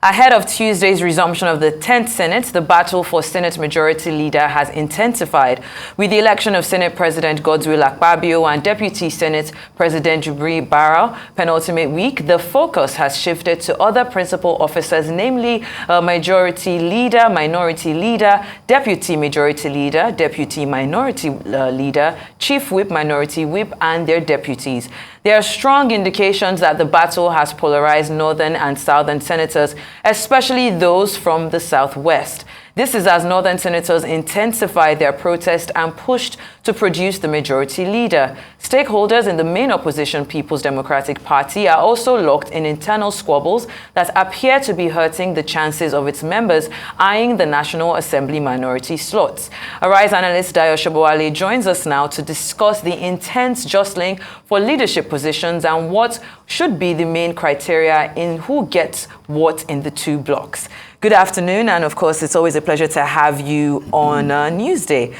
Ahead of Tuesday's resumption of the 10th Senate, the battle for Senate Majority Leader has intensified, with the election of Senate President Godswill Akpabio and Deputy Senate President Jubri Barrow penultimate week. The focus has shifted to other principal officers, namely Majority Leader, Minority Leader, Deputy Majority Leader, Deputy Minority Leader, Chief Whip, Minority Whip, and their deputies. There are strong indications that the battle has polarized northern and southern senators, especially those from the southwest. This is as northern senators intensify their protest and pushed to produce the majority leader. Stakeholders in the main opposition People's Democratic Party are also locked in internal squabbles that appear to be hurting the chances of its members eyeing the National Assembly minority slots. Arise analyst Dayo Sobowale joins us now to discuss the intense jostling for leadership positions and what should be the main criteria in who gets what in the two blocks. Good afternoon, and of course, it's always a pleasure to have you on Newsday.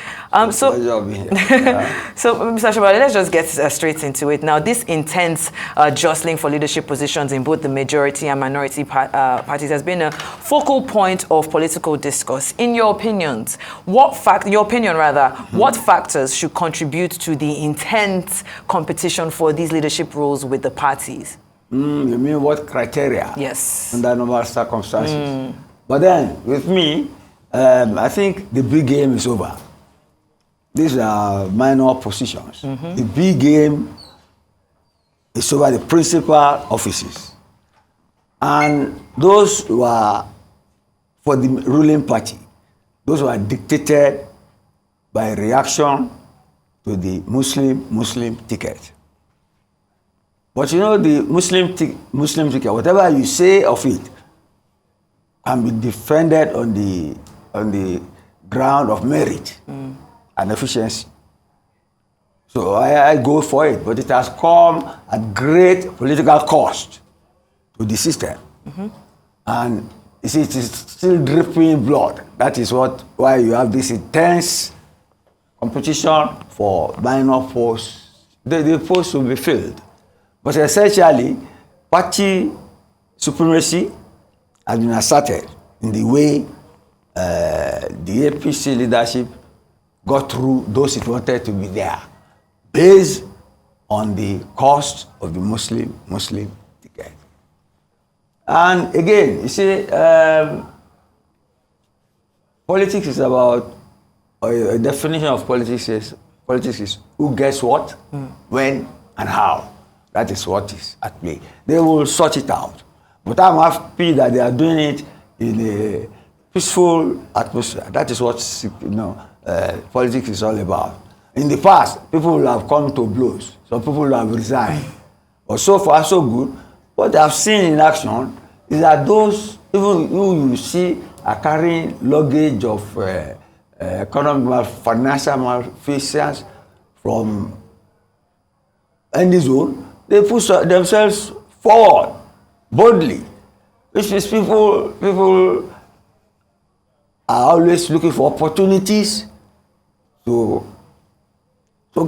So, Mr. Sobowale, let's just get straight into it. Now, this intense jostling for leadership positions in both the majority and minority parties has been a focal point of political discourse. In your opinions, what factors should contribute to the intense competition for these leadership roles with the parties? You mean what criteria? Yes. Under normal circumstances. But then, with me, I think the big game is over. These are minor positions. The big game is over the principal offices. And those who are for the ruling party, those who are dictated by reaction to the Muslim ticket. But you know, the Muslim ticket, whatever you say of it, can be defended on the ground of merit and efficiency. So I go for it, but it has come at great political cost to the system. And you see, it is still dripping blood. That is why you have this intense competition for minor posts. The posts will be filled. But essentially, party supremacy has been asserted in the way the APC leadership got through those it wanted to be there, based on the cost of the Muslim ticket. And again, you see, politics is about, or a definition of politics is who gets what, when, and how. That is what is at play. They will sort it out. But I'm happy that they are doing it in a peaceful atmosphere. That is what politics is all about. In the past, people will have come to blows. Some people will have resigned. But so far, so good. What I've seen in action is that those, even who you see are carrying luggage of economic, financial malfeasance from any zone, they push themselves forward boldly, which means people are always looking for opportunities to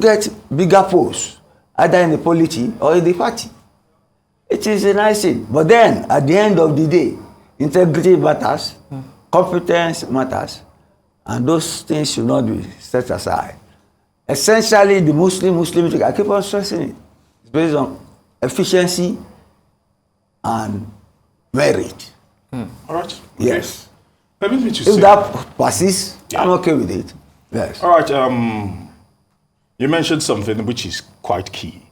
get bigger posts, either in the polity or in the party. It is a nice thing. But then, at the end of the day, integrity matters, competence matters, and those things should not be set aside. Essentially, the Muslim, I keep on stressing it, it's based on efficiency and merit. All right. Okay. Yes. Permit me to say, if that passes, I'm okay with it. Yes. All right. You mentioned something which is quite key,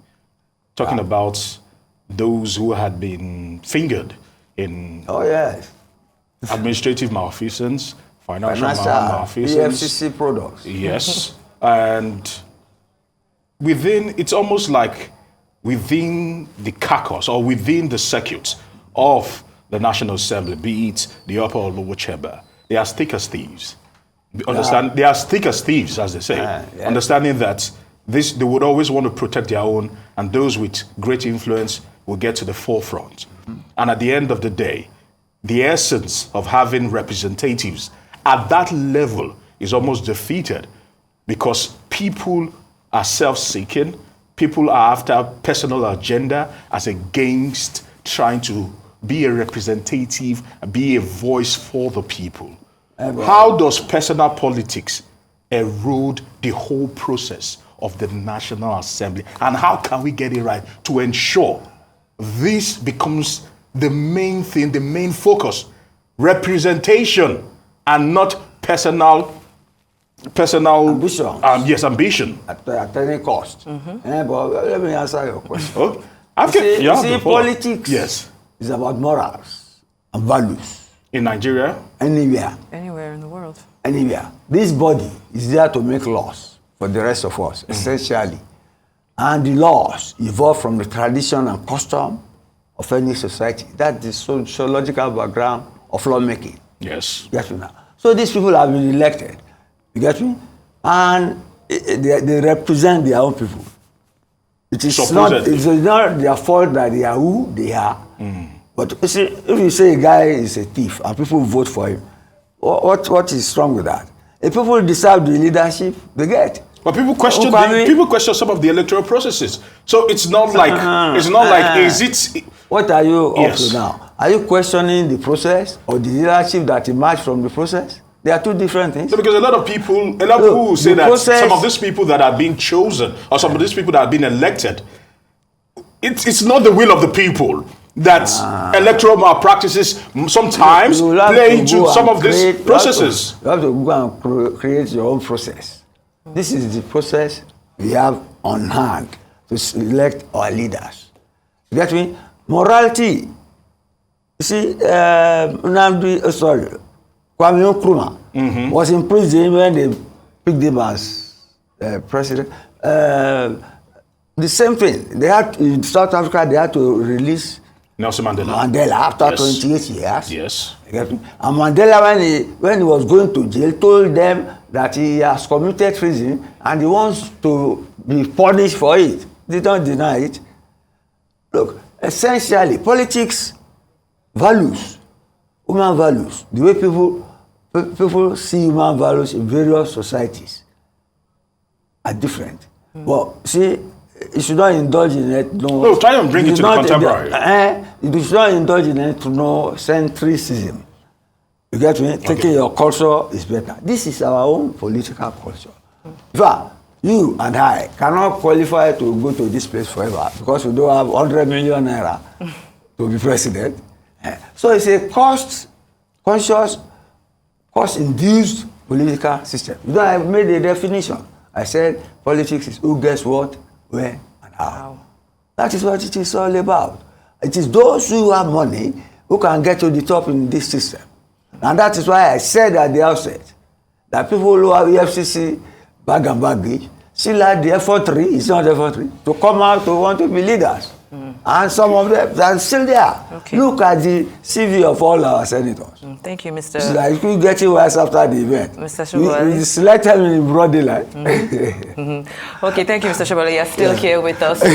talking about those who had been fingered in administrative malfeasance, financial malfeasance, EFCC products. Yes, and it's almost like within the caucus or within the circuit of the National Assembly, be it the upper or lower chamber, they are thick as thieves. Understand? They are thick as thieves, as they say. Understanding that they would always want to protect their own, and those with great influence will get to the forefront. And at the end of the day, the essence of having representatives at that level is almost defeated, because people are self-seeking, people are after personal agenda as against trying to be a representative, be a voice for the people. How does personal politics erode the whole process of the National Assembly? And how can we get it right to ensure this becomes the main thing, the main focus? Representation and not personal ambition. Yes, ambition. At any cost. But let me answer your question. Okay. You see, politics yes. is about morals and values. In Nigeria? Anywhere. Anywhere in the world. Anywhere. This body is there to make laws for the rest of us, essentially. And the laws evolve from the tradition and custom of any society. That's the sociological background of lawmaking. Yes. You get me now? So these people have been elected. You get me? And they represent their own people. It is not their fault that they are who they are. But you see, if you say a guy is a thief and people vote for him, what is wrong with that? If people deserve the leadership, they get. But people question some of the electoral processes. So it's not like is it? What are you up to now? Are you questioning the process or the leadership that emerged from the process? They are two different things. No, because a lot of people will say that some of these people that are being chosen or some of these people that are being elected, it's not the will of the people. That electoral malpractices sometimes play into some of these processes. You have to go and create your own process. This is the process we have on hand to select our leaders. You get me? Morality. You see, Kwame Nkrumah was in prison when they picked him as president. The same thing. They had in South Africa. They had to release Nelson Mandela. After 28 years. Yes. And Mandela, when he was going to jail, told them that he has committed treason and he wants to be punished for it. They don't deny it. Look, essentially, politics, values, human values, the way people see human values in various societies are different. Well, see, you should not indulge in it. No, try and bring it to the contemporary. You should not indulge in it to know centricism. You get me? Okay. Taking your culture is better. This is our own political culture. In fact, you and I cannot qualify to go to this place forever because we don't have 100 million naira to be president. So it's a cost-conscious, cost-induced political system. You know, I made a definition. I said politics is who gets what, where, and how. That is what it is all about. It is those who have money who can get to the top in this system. And that is why I said at the outset that people who have EFCC bag and baggage still had the effrontery, it's not effrontery, to come out to want to be leaders. And some of them are still there. Okay. Look at the CV of all our senators. Thank you, Mr. It's like you get it worse after the event. Mr. Sobowale. We select them in broad daylight. Okay, thank you, Mr. Sobowale. You're still here with us. But,